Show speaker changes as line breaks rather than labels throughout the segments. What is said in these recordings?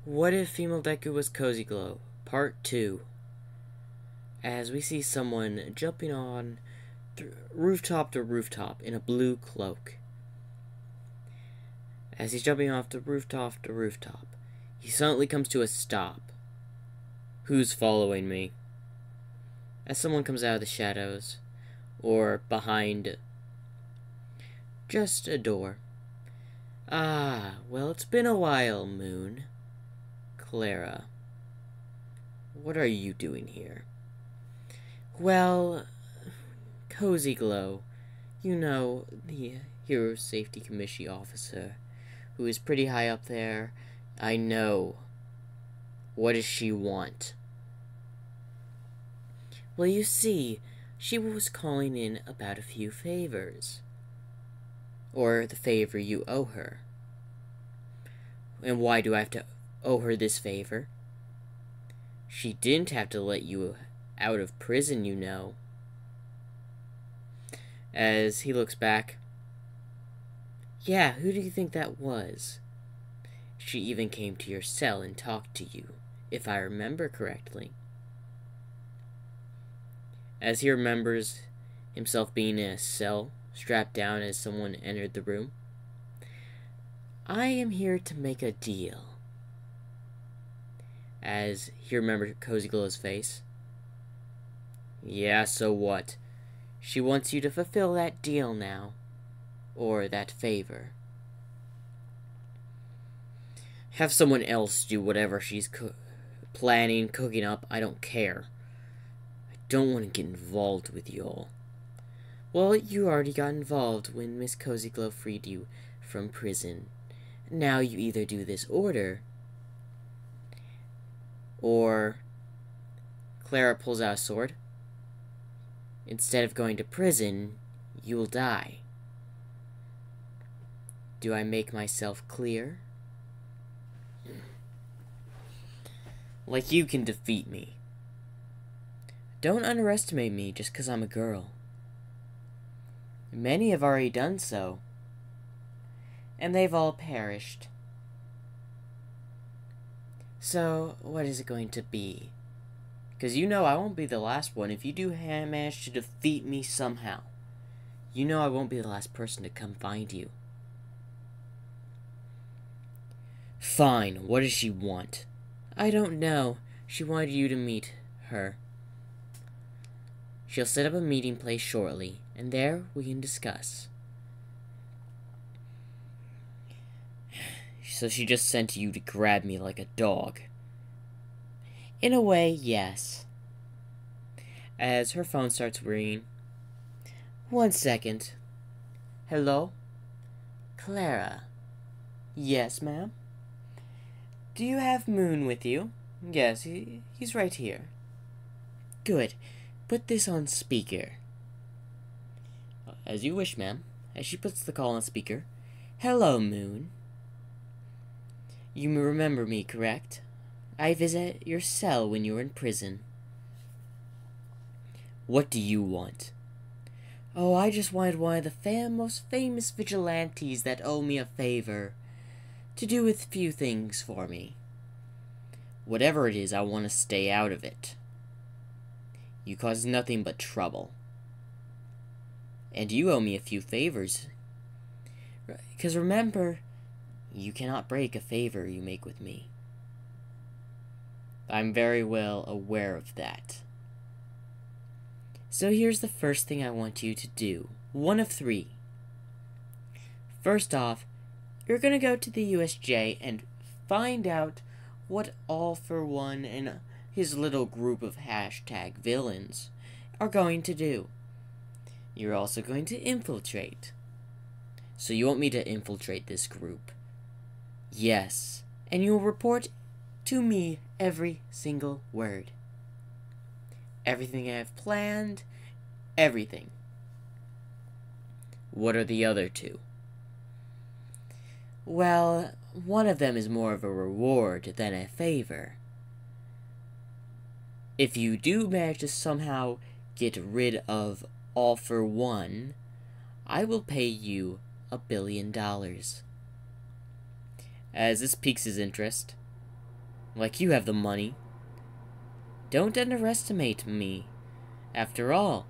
What if Fem Deku was Cozy Glow? Part 2. As we see someone jumping on rooftop to rooftop in a blue cloak. As he's jumping off the rooftop to rooftop, he suddenly comes to a stop. Who's following me? As someone comes out of the shadows, or behind just a door. Ah, well, it's been a while, Moon. Clara, what are you doing here? Well, Cozy Glow, you know, the Hero Safety Commission officer, who is pretty high up there. I know. What does she want? Well, you see, she was calling in about a few favors. Or the favor you owe her. And why do I have to owe her this favor? She didn't have to let you out of prison, you know. As he looks back. Yeah, who do you think that was? She even came to your cell and talked to you, if I remember correctly. As he remembers himself being in a cell, strapped down as someone entered the room. I am here to make a deal. As he remembered Cozy Glow's face. Yeah, so what? She wants you to fulfill that deal now. Or that favor. Have someone else do whatever she's planning, cooking up. I don't care. I don't want to get involved with you all. Well, you already got involved when Miss Cozy Glow freed you from prison. Now you either do this order, or Clara pulls out a sword. Instead of going to prison, you will die. Do I make myself clear? Like you can defeat me. Don't underestimate me just because I'm a girl. Many have already done so, and they've all perished. So, what is it going to be? Because you know I won't be the last one if you do manage to defeat me somehow. You know I won't be the last person to come find you. Fine, what does she want? I don't know. She wanted you to meet her. She'll set up a meeting place shortly, and there we can discuss. So she just sent you to grab me like a dog. In a way, yes. As her phone starts ringing. 1 second. Hello? Clara. Yes, ma'am? Do you have Moon with you? Yes, he's right here. Good. Put this on speaker. As you wish, ma'am. As she puts the call on speaker. Hello, Moon. You remember me, correct? I visit your cell when you were in prison. What do you want? Oh, I just wanted one of the most famous vigilantes that owe me a favor to do a few things for me. Whatever it is, I want to stay out of it. You cause nothing but trouble. And you owe me a few favors. Because remember, you cannot break a favor you make with me. I'm very well aware of that. So here's the first thing I want you to do. 1 of 3. First off, you're going to go to the USJ and find out what All for One and his little group of hashtag villains are going to do. You're also going to infiltrate. So you want me to infiltrate this group? Yes. And you'll report to me every single word. Everything I have planned. Everything. What are the other 2? Well, one of them is more of a reward than a favor. If you do manage to somehow get rid of All for One, I will pay you $1 billion. As this piques his interest. Like you have the money. Don't underestimate me. After all,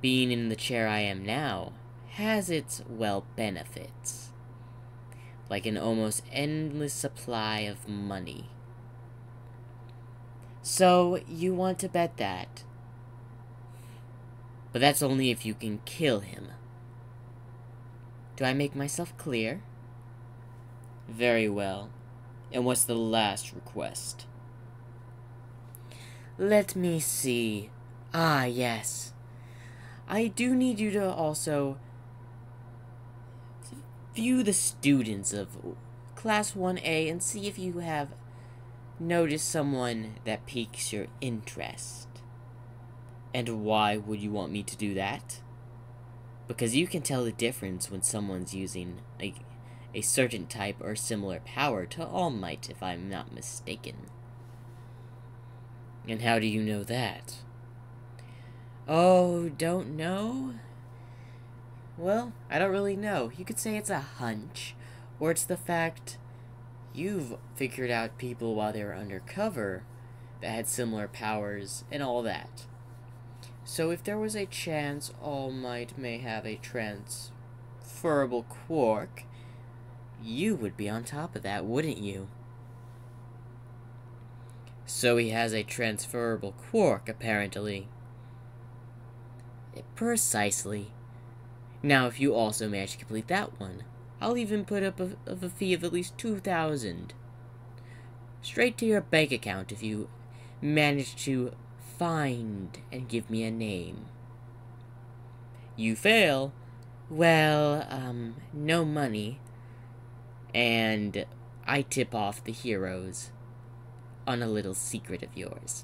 being in the chair I am now has its, well, benefits. Like an almost endless supply of money. So, you want to bet that. But that's only if you can kill him. Do I make myself clear? Very well. And what's the last request? Let me see. Ah, yes. I do need you to also view the students of Class 1A and see if you have noticed someone that piques your interest. And why would you want me to do that? Because you can tell the difference when someone's using a certain type or similar power to All Might, if I'm not mistaken. And how do you know that? Oh, don't know? Well, I don't really know. You could say it's a hunch, or it's the fact you've figured out people while they were undercover that had similar powers and all that. So if there was a chance All Might may have a transferable quirk, you would be on top of that, wouldn't you? So he has a transferable quirk, apparently. Precisely. Now, if you also manage to complete that one, I'll even put up a fee of at least 2,000. Straight to your bank account if you manage to find and give me a name. You fail, well, no money, and I tip off the heroes on a little secret of yours.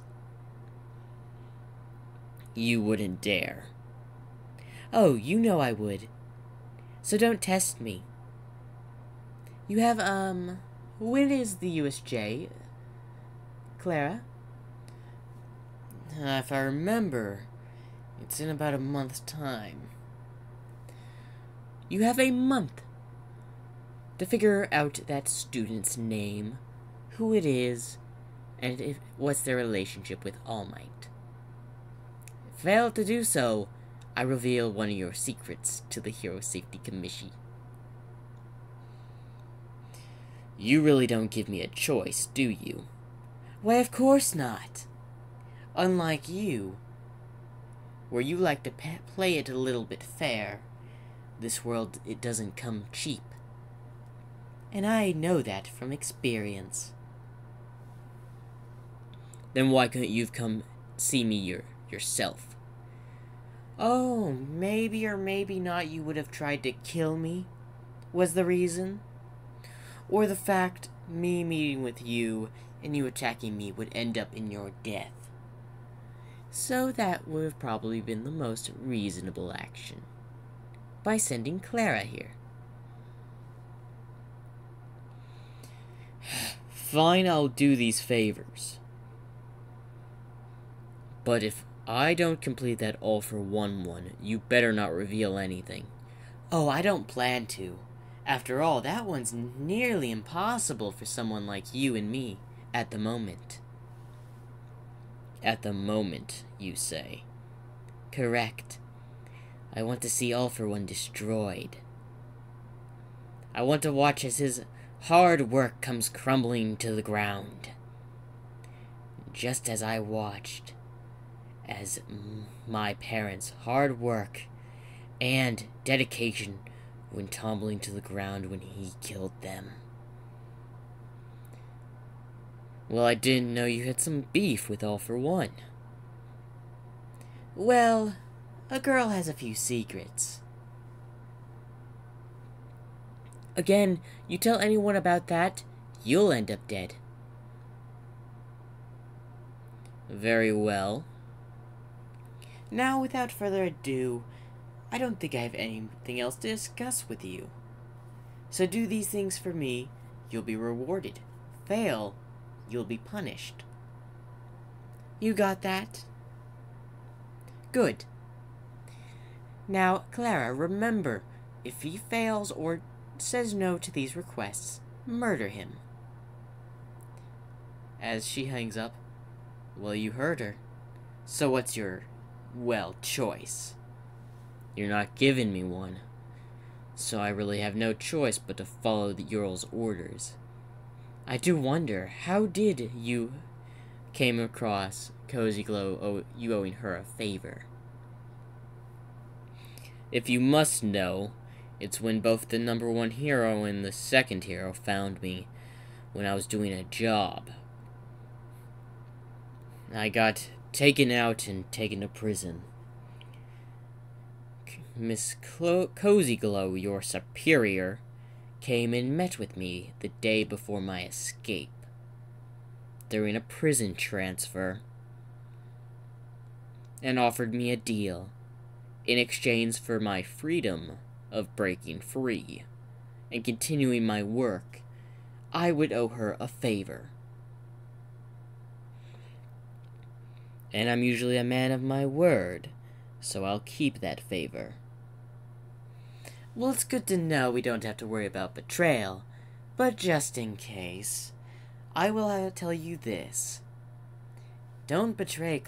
You wouldn't dare. Oh, you know I would. So don't test me. You have, when is the USJ, Clara? If I remember, it's in about a month's time. You have a month to figure out that student's name, who it is, and what's their relationship with All Might. Fail to do so, I reveal one of your secrets to the Hero Safety Committee. You really don't give me a choice, do you? Why, of course not. Unlike you, where you like to play it a little bit fair, this world, it doesn't come cheap. And I know that from experience. Then why couldn't you come see me yourself? Oh, maybe or maybe not you would have tried to kill me, was the reason? Or the fact me meeting with you and you attacking me would end up in your death. So that would have probably been the most reasonable action. By sending Clara here. Fine, I'll do these favors. But if I don't complete that all-for-one, you better not reveal anything. Oh, I don't plan to. After all, that one's nearly impossible for someone like you and me, at the moment. At the moment, you say. Correct. I want to see All-for-One destroyed. I want to watch as his hard work comes crumbling to the ground. Just as I watched as my parents' hard work and dedication went tumbling to the ground when he killed them. Well, I didn't know you had some beef with All-for-One. Well, a girl has a few secrets. Again, you tell anyone about that, you'll end up dead. Very well. Now, without further ado, I don't think I have anything else to discuss with you. So do these things for me, you'll be rewarded. Fail, you'll be punished. You got that? Good. Now, Clara, remember, if he fails or says no to these requests, murder him. as she hangs up. Well, you heard her. So what's your, well, choice? You're not giving me one. So I really have no choice but to follow the Earl's orders. I do wonder, how did you came across Cozy Glow you owing her a favor? If you must know, it's when both the #1 hero and the second hero found me when I was doing a job. I got taken out and taken to prison. Miss Cozy Glow, your superior, came and met with me the day before my escape, during a prison transfer, and offered me a deal. In exchange for my freedom of breaking free and continuing my work, I would owe her a favor. And I'm usually a man of my word, so I'll keep that favor. Well, it's good to know we don't have to worry about betrayal, but just in case, I will tell you this. Don't betray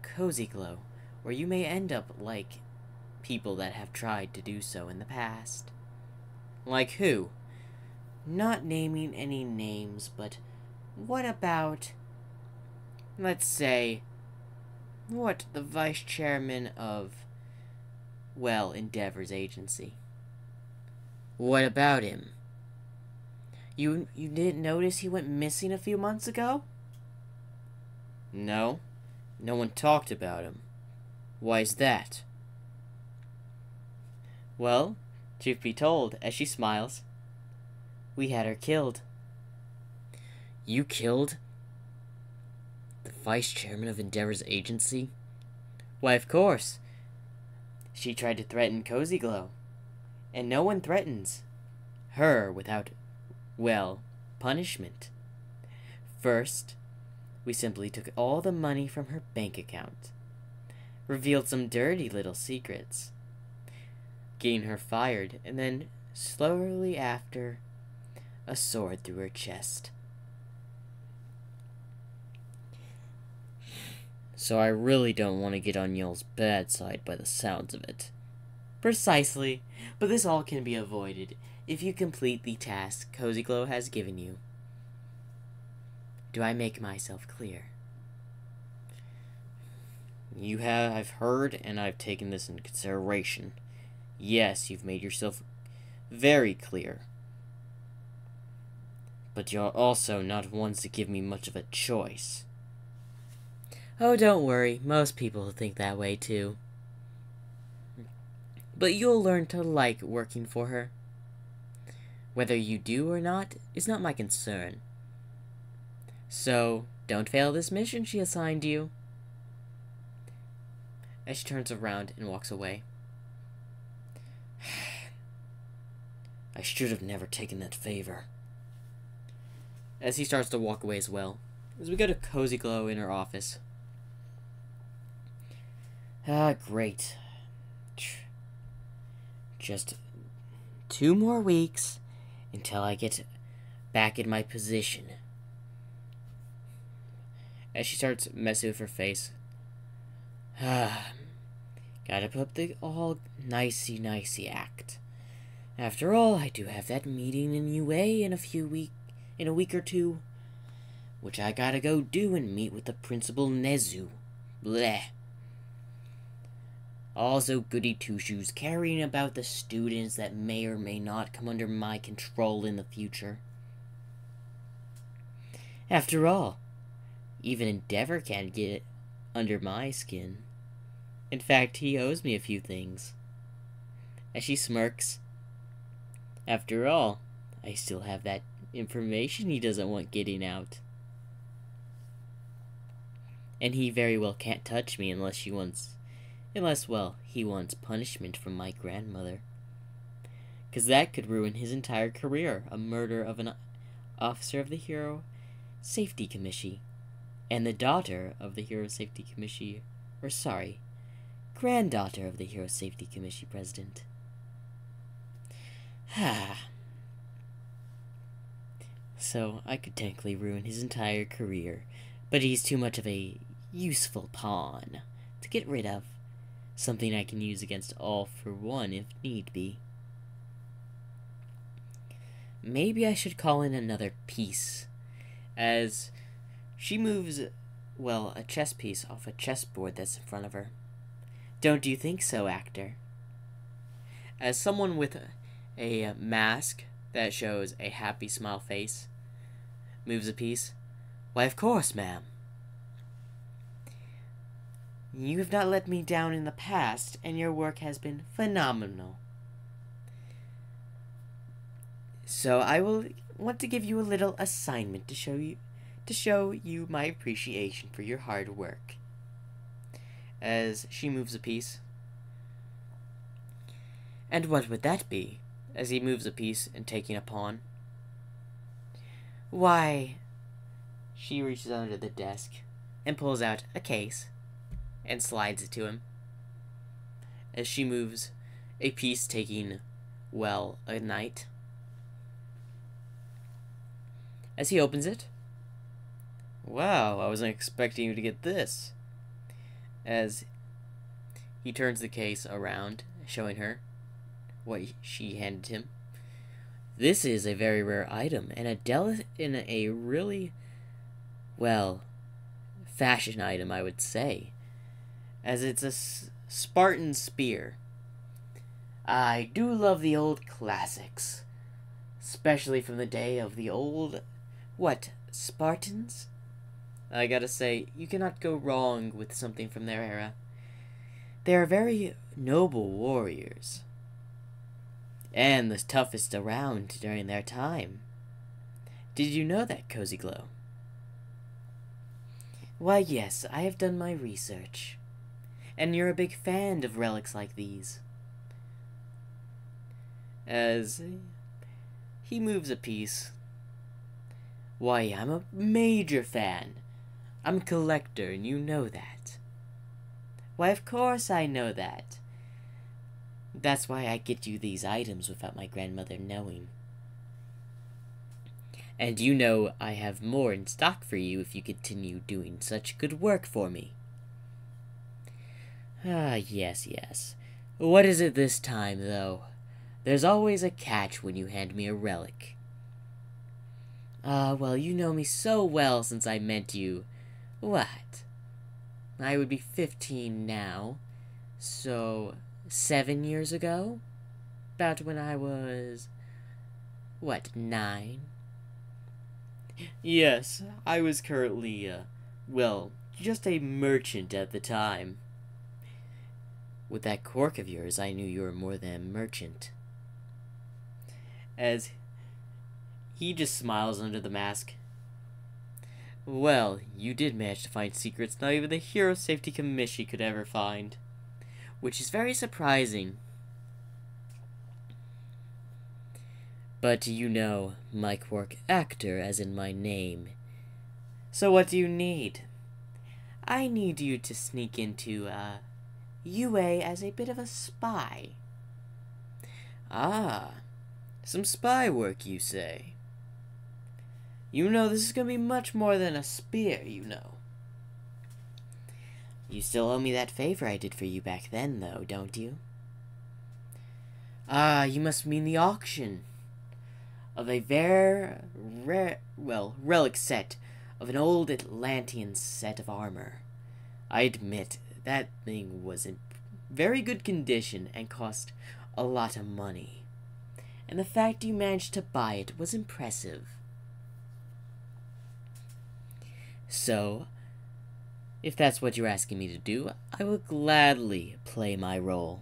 Cozy Glow, or you may end up like people that have tried to do so in the past. Like who? Not naming any names, but what about, let's say, the vice chairman of, well, Endeavor's agency. What about him? You didn't notice he went missing a few months ago? No. No one talked about him. Why's that? Well, truth be told, as she smiles, we had her killed. You killed the vice chairman of Endeavor's agency? Why, of course. She tried to threaten Cozy Glow, and no one threatens her without, well, punishment. First, we simply took all the money from her bank account, revealed some dirty little secrets, getting her fired, and then, slowly after, a sword through her chest. So I really don't want to get on Yul's bad side by the sounds of it. Precisely, but this all can be avoided if you complete the task Cozy Glow has given you. Do I make myself clear? You have, I've heard, and I've taken this into consideration. Yes, you've made yourself very clear. But you're also not ones to give me much of a choice. Oh, don't worry. Most people think that way, too. But you'll learn to like working for her. Whether you do or not is not my concern. So, don't fail this mission she assigned you. As she turns around and walks away. I should have never taken that favor. As he starts to walk away as well, as we go to Cozy Glow in her office. Ah, great. Just 2 more weeks until I get back in my position. As she starts messing with her face. Gotta put up the all nicey act. After all, I do have that meeting in UA in a week or two, which I gotta go do and meet with the Principal Nezu. Bleh. Also goody two-shoes carrying about the students that may or may not come under my control in the future. After all, even Endeavor can't get under my skin. In fact, he owes me a few things. As she smirks. After all, I still have that information he doesn't want getting out. And he very well can't touch me unless, he wants punishment from my grandmother. 'Cause that could ruin his entire career, a murder of an officer of the Hero Safety Commission, and the daughter of the Hero Safety Commission, granddaughter of the Hero Safety Commission president. So I could technically ruin his entire career, but he's too much of a useful pawn to get rid of. Something I can use against All for One if need be. Maybe I should call in another piece, as she moves, well, a chess piece off a chessboard that's in front of her. Don't you think so, actor? As someone with a mask that shows a happy smile face moves a piece. Why, of course, ma'am. You have not let me down in the past, and your work has been phenomenal. So I will want to give you a little assignment to show you my appreciation for your hard work. As she moves a piece. And what would that be? As he moves a piece and taking a pawn. Why, she reaches under the desk and pulls out a case and slides it to him. As she moves a piece taking, well, a knight. As he opens it. Wow, I wasn't expecting you to get this. As he turns the case around, showing her what she handed him. This is a very rare item, and a really, well, fashion item, I would say, as it's a Spartan spear. I do love the old classics, especially from the day of the old, Spartans? I gotta say, you cannot go wrong with something from their era. They are very noble warriors, and the toughest around during their time. Did you know that, Cozy Glow? Why, yes, I have done my research. And you're a big fan of relics like these. As he moves a piece. Why, I'm a major fan. I'm a collector, and you know that. Why, of course I know that. That's why I get you these items without my grandmother knowing. And you know I have more in stock for you if you continue doing such good work for me. Ah, yes. What is it this time, though? There's always a catch when you hand me a relic. Well, you know me so well since I met you. What? I would be 15 now, so 7 years ago? About when I was, 9? Yes, I was currently, just a merchant at the time. With that quirk of yours, I knew you were more than a merchant. As he just smiles under the mask. Well, you did manage to find secrets not even the Hero Safety Commission could ever find. Which is very surprising. But you know, my quirk actor as in my name. So what do you need? I need you to sneak into, UA as a bit of a spy. Ah, some spy work, you say? You know, this is gonna be much more than a spear, you know. You still owe me that favor I did for you back then, though, don't you? Ah, you must mean the auction of a very rare, relic set of an old Atlantean set of armor. I admit, that thing was in very good condition and cost a lot of money. And the fact you managed to buy it was impressive. So, if that's what you're asking me to do, I will gladly play my role.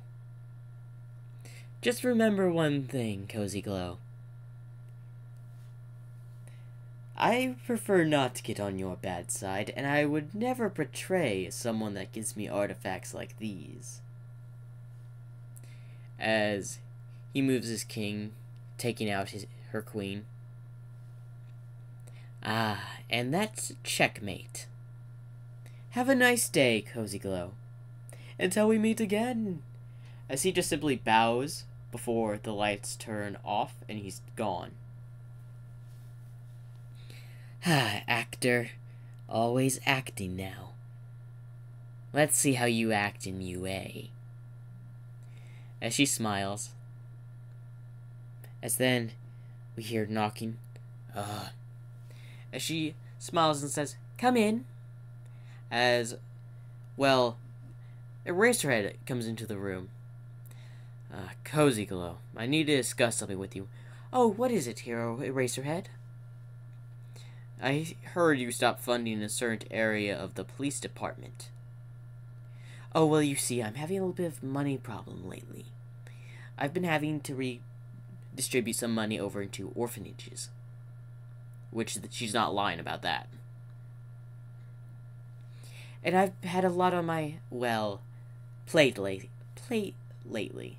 Just remember one thing, Cozy Glow. I prefer not to get on your bad side, and I would never betray someone that gives me artifacts like these. As he moves his king, taking out her queen. Ah, and that's checkmate. Have a nice day, Cozy Glow. Until we meet again. As he just simply bows before the lights turn off and he's gone. Actor. Always acting now. Let's see how you act in UA. As she smiles. As then we hear knocking. As she smiles and says, "Come in." As, well, Eraserhead comes into the room. Cozy Glow, I need to discuss something with you. Oh, what is it, Hero Eraserhead? I heard you stopped funding a certain area of the police department. Oh, well, you see, I'm having a little bit of money problem lately. I've been having to redistribute some money over into orphanages. Which, she's not lying about that. And I've had a lot on my, well, plate lately.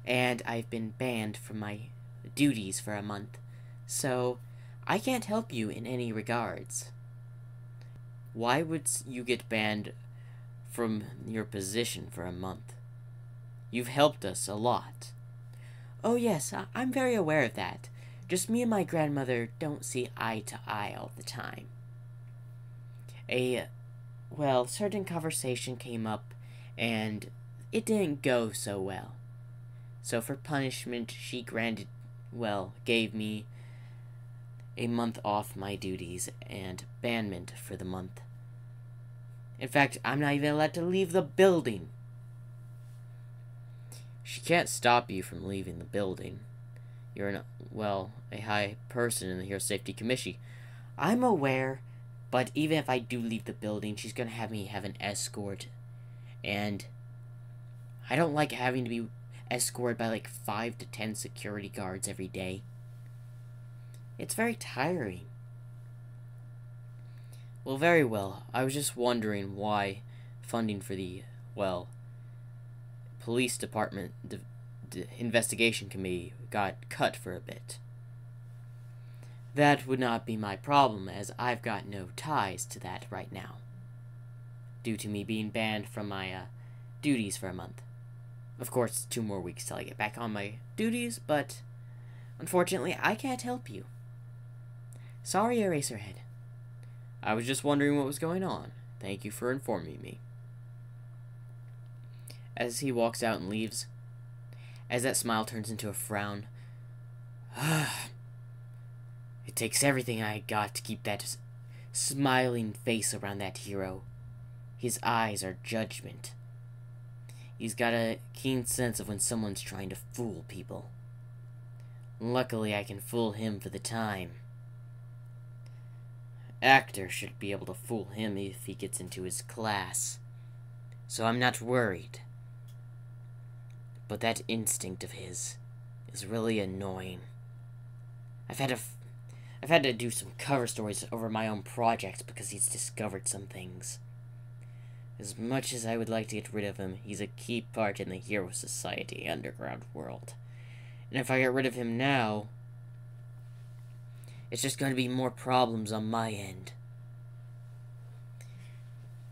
And I've been banned from my duties for a month. So, I can't help you in any regards. Why would you get banned from your position for a month? You've helped us a lot. Oh yes, I'm very aware of that. Just me and my grandmother don't see eye to eye all the time. Certain conversation came up, and it didn't go so well. So for punishment, she gave me a month off my duties and banment for the month. In fact, I'm not even allowed to leave the building. She can't stop you from leaving the building. You're a high person in the Hero Safety Commission. I'm aware, but even if I do leave the building, she's gonna have me have an escort. And I don't like having to be escorted by 5 to 10 security guards every day. It's very tiring. Well, very well. I was just wondering why funding for the, police department investigation committee got cut for a bit. That would not be my problem, as I've got no ties to that right now, due to me being banned from my duties for a month. Of course, 2 more weeks till I get back on my duties, but unfortunately, I can't help you. Sorry, Eraserhead. I was just wondering what was going on. Thank you for informing me. As he walks out and leaves, as that smile turns into a frown. It takes everything I got to keep that smiling face around that hero. His eyes are judgment. He's got a keen sense of when someone's trying to fool people. Luckily, I can fool him for the time. Actor should be able to fool him if he gets into his class. So I'm not worried. But that instinct of his is really annoying. I've had to do some cover stories over my own projects because he's discovered some things. As much as I would like to get rid of him, he's a key part in the Hero Society underground world. And if I get rid of him now, it's just going to be more problems on my end.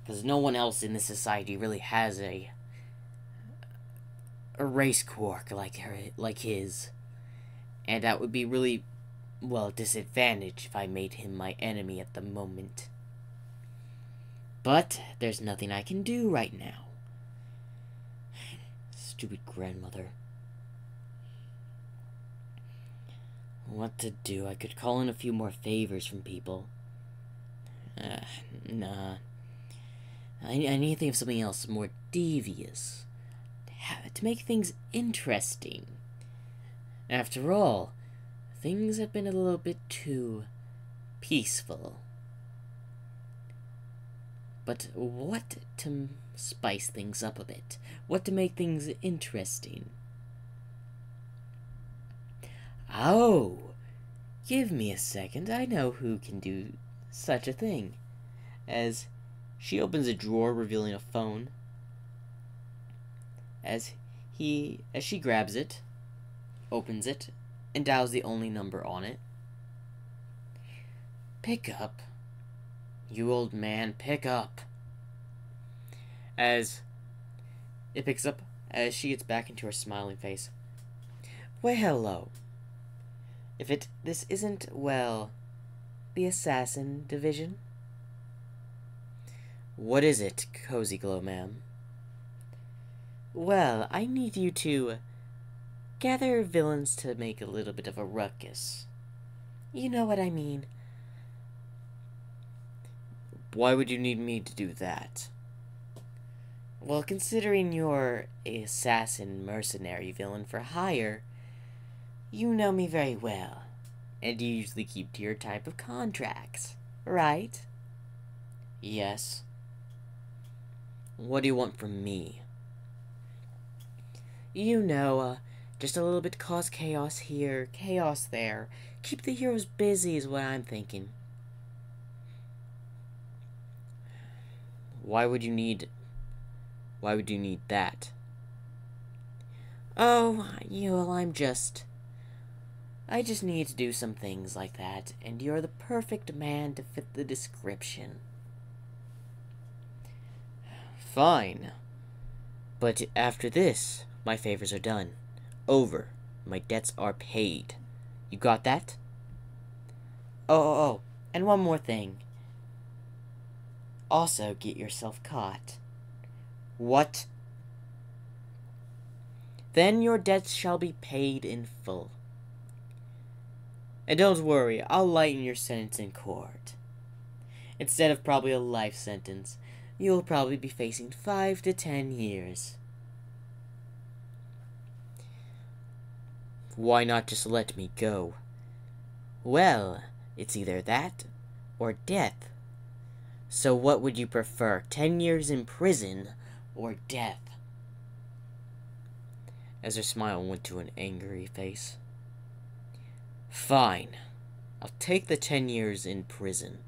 Because no one else in this society really has a race quirk like his. And that would be really, disadvantaged if I made him my enemy at the moment. But there's nothing I can do right now. Stupid grandmother. What to do? I could call in a few more favors from people. Nah. I need to think of something else more devious. To make things interesting. After all, things have been a little bit too peaceful. But what to spice things up a bit? What to make things interesting? Oh, give me a second. I know who can do such a thing. As she opens a drawer, revealing a phone. As she grabs it, opens it, and dials the only number on it. Pick up. You old man, pick up. As it picks up, as she gets back into her smiling face. Well, hello. This isn't, the Assassin Division. What is it, Cozy Glow, ma'am? Well, I need you to gather villains to make a little bit of a ruckus. You know what I mean. Why would you need me to do that? Well, considering you're an assassin mercenary villain for hire, you know me very well, and you usually keep to your type of contracts, right? Yes. What do you want from me? You know, just a little bit cause chaos here, chaos there. Keep the heroes busy is what I'm thinking. Why would you need that? Oh, well, I just need to do some things like that, and you're the perfect man to fit the description. Fine. But after this, my favors are done. Over. My debts are paid. You got that? Oh, and one more thing. Also, get yourself caught. What? Then your debts shall be paid in full. And don't worry, I'll lighten your sentence in court. Instead of probably a life sentence, you'll probably be facing 5 to 10 years. Why not just let me go? Well, it's either that or death. So what would you prefer, 10 years in prison or death? As her smile went to an angry face. Fine. I'll take the 10 years in prison.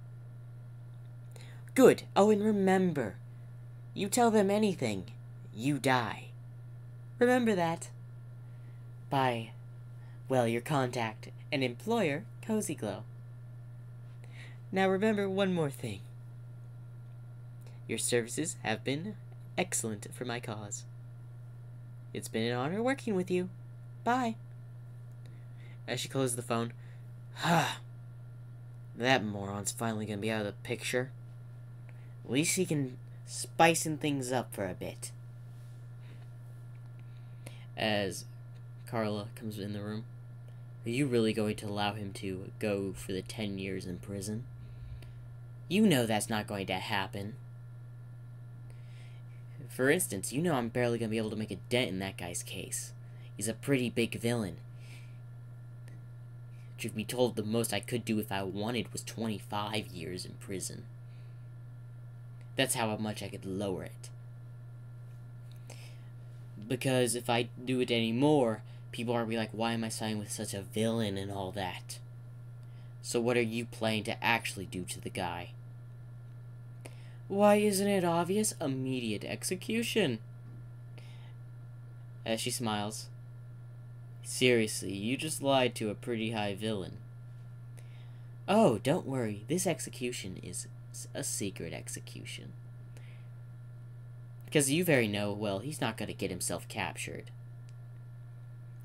Good. Oh, and remember, you tell them anything, you die. Remember that. By, well, your contact and employer, Cozy Glow. Now remember one more thing. Your services have been excellent for my cause. It's been an honor working with you. Bye. As she closed the phone, that moron's finally gonna be out of the picture. At least he can spicing things up for a bit. As Carla comes in the room, are you really going to allow him to go for the 10 years in prison? You know that's not going to happen. For instance, you know I'm barely going to be able to make a dent in that guy's case. He's a pretty big villain. Truth be told, the most I could do if I wanted was 25 years in prison. That's how much I could lower it. Because if I do it anymore, people are going to be like, why am I signing with such a villain and all that? So what are you planning to actually do to the guy? Why, isn't it obvious? Immediate execution. As she smiles. Seriously, you just lied to a pretty high villain. Oh, don't worry. This execution is a secret execution. Because you very well, he's not going to get himself captured.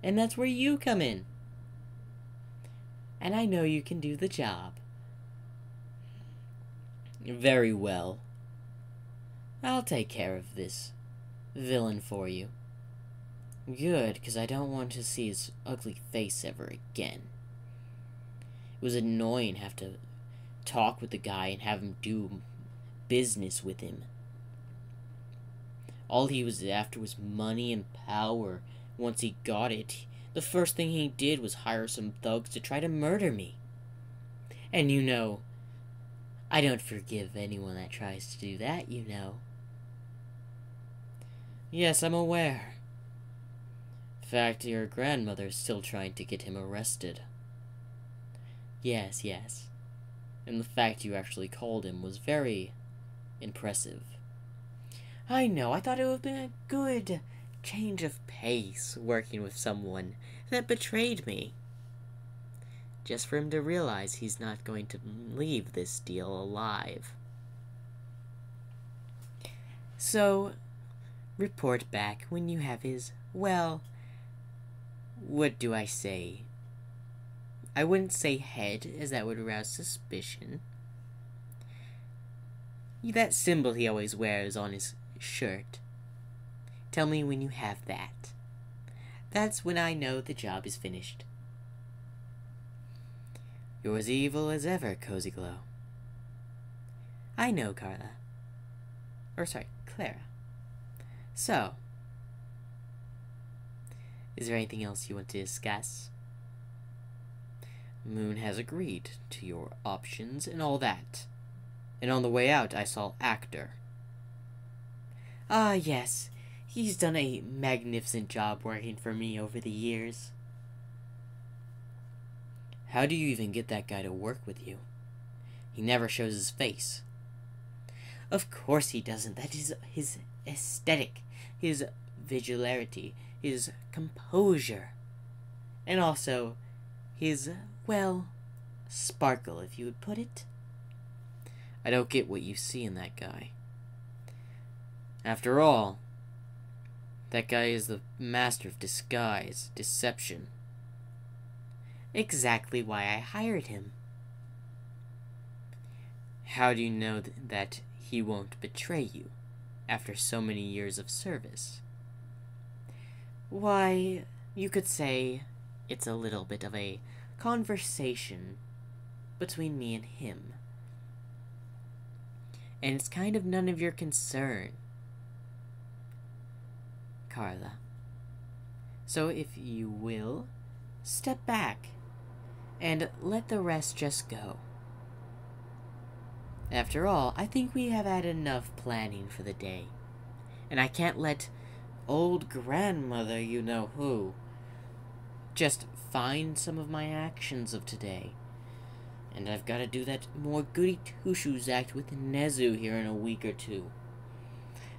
And that's where you come in. And I know you can do the job. Very well. I'll take care of this villain for you. Good, because I don't want to see his ugly face ever again. It was annoying to have to talk with the guy and have him do business with him. All he was after was money and power. Once he got it, the first thing he did was hire some thugs to try to murder me. And you know, I don't forgive anyone that tries to do that, you know. Yes, I'm aware. In fact, your grandmother is still trying to get him arrested. Yes. And the fact you actually called him was very impressive. I know, I thought it would have been a good change of pace working with someone that betrayed me. Just for him to realize he's not going to leave this deal alive. So, report back when you have his, well, what do I say? I wouldn't say head, as that would arouse suspicion. That symbol he always wears on his shirt. Tell me when you have that. That's when I know the job is finished. You're as evil as ever, Cozy Glow. I know, Carla. Or sorry, Clara. So, is there anything else you want to discuss? Moon has agreed to your options and all that. And on the way out, I saw Actor. Ah, yes. He's done a magnificent job working for me over the years. How do you even get that guy to work with you? He never shows his face. Of course he doesn't. That is his aesthetic, his vigilante, his composure. And also, his, well, sparkle, if you would put it. I don't get what you see in that guy. After all, that guy is the master of disguise, deception. Exactly why I hired him. How do you know that he won't betray you after so many years of service? Why, you could say it's a little bit of a conversation between me and him. And it's kind of none of your concern, Carla. So if you will, step back and let the rest just go. After all, I think we have had enough planning for the day. And I can't let old grandmother you-know-who just find some of my actions of today. And I've got to do that more goody-two-shoes act with Nezu here in a week or two.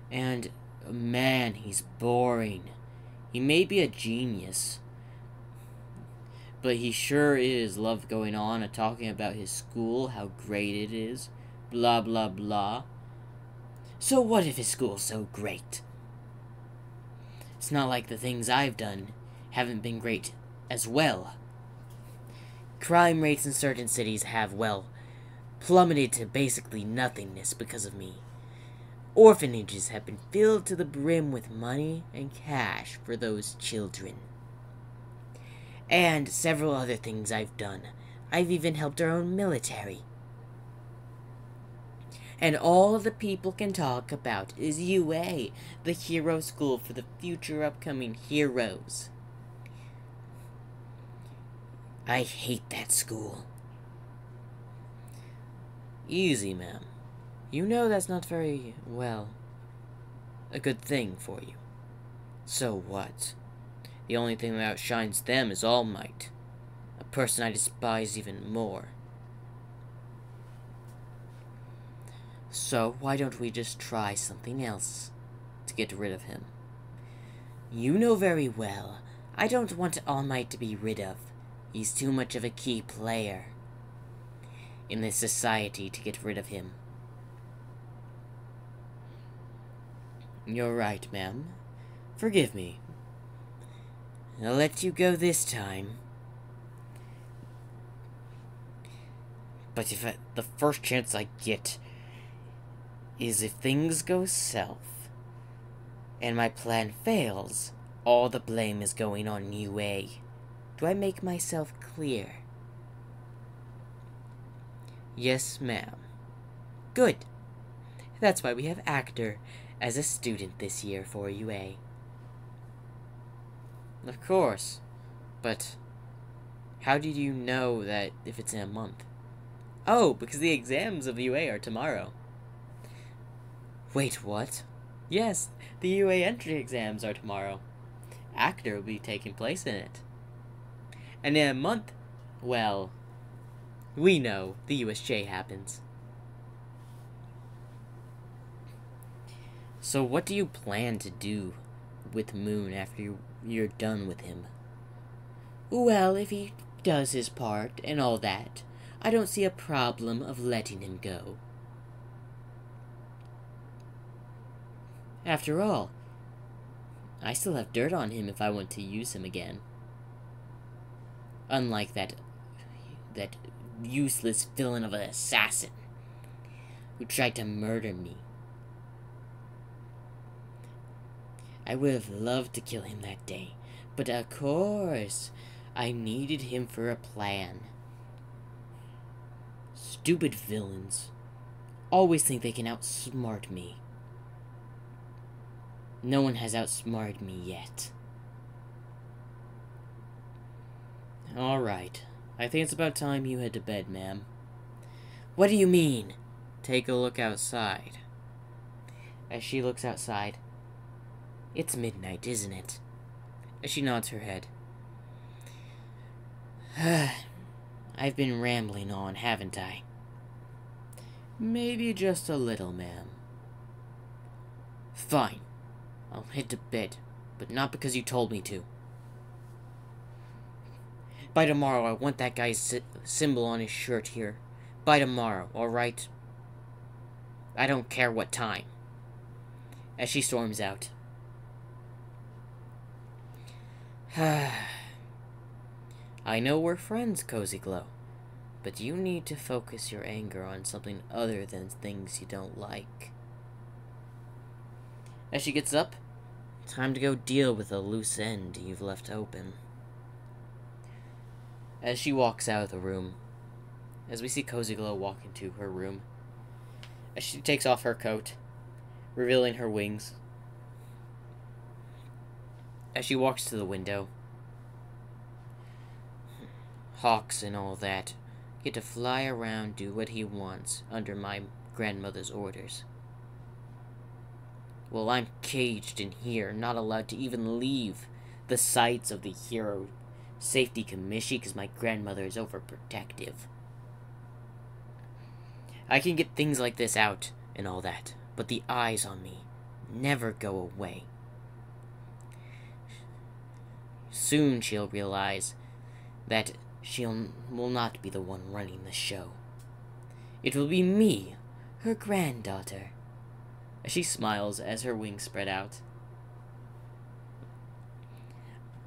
And, man, he's boring. He may be a genius, but he sure is love going on and talking about his school, how great it is, blah blah blah. So what if his school's so great? It's not like the things I've done haven't been great as well. Crime rates in certain cities have, well, plummeted to basically nothingness because of me. Orphanages have been filled to the brim with money and cash for those children. And several other things I've done. I've even helped our own military. And all the people can talk about is UA, the hero school for the future upcoming heroes. I hate that school. Easy, ma'am. You know that's not very, well, a good thing for you. So what? The only thing that outshines them is All Might, a person I despise even more. So why don't we just try something else to get rid of him? You know very well, I don't want All Might to be rid of. He's too much of a key player in this society to get rid of him. You're right, ma'am. Forgive me. I'll let you go this time. But if the first chance I get is if things go south and my plan fails, all the blame is going on UA. Do I make myself clear? Yes, ma'am. Good. That's why we have Actor as a student this year for UA. Of course. But how did you know that if it's in a month? Oh, because the exams of UA are tomorrow. Wait, what? Yes, the UA entry exams are tomorrow. Actor will be taking place in it. And in a month, well, we know the USJ happens. So what do you plan to do with Moon after you're done with him? Well, if he does his part and all that, I don't see a problem of letting him go. After all, I still have dirt on him if I want to use him again. Unlike that that useless villain of an assassin who tried to murder me. I would have loved to kill him that day, but of course, I needed him for a plan. Stupid villains always think they can outsmart me. No one has outsmarted me yet. Alright, I think it's about time you head to bed, ma'am. What do you mean? Take a look outside. As she looks outside, it's midnight, isn't it? As she nods her head. I've been rambling on, haven't I? Maybe just a little, ma'am. Fine. I'll head to bed, but not because you told me to. By tomorrow, I want that guy's symbol on his shirt here. By tomorrow, alright? I don't care what time. As she storms out. I know we're friends, Cozy Glow, but you need to focus your anger on something other than things you don't like. As she gets up, time to go deal with a loose end you've left open. As she walks out of the room, as we see Cozy Glow walk into her room, as she takes off her coat, revealing her wings, as she walks to the window, Hawks and all that get to fly around, do what he wants under my grandmother's orders. Well, I'm caged in here, not allowed to even leave the sights of the Hero Safety Commission because my grandmother is overprotective. I can get things like this out and all that, but the eyes on me never go away. Soon she'll realize that she will not be the one running the show. It will be me, her granddaughter. She smiles as her wings spread out.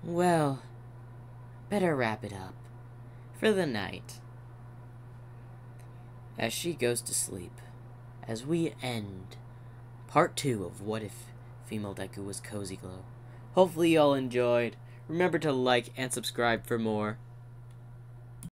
Well, better wrap it up for the night. As she goes to sleep, as we end part 2 of What If Fem Deku was Cozy Glow. Hopefully y'all enjoyed. Remember to like and subscribe for more.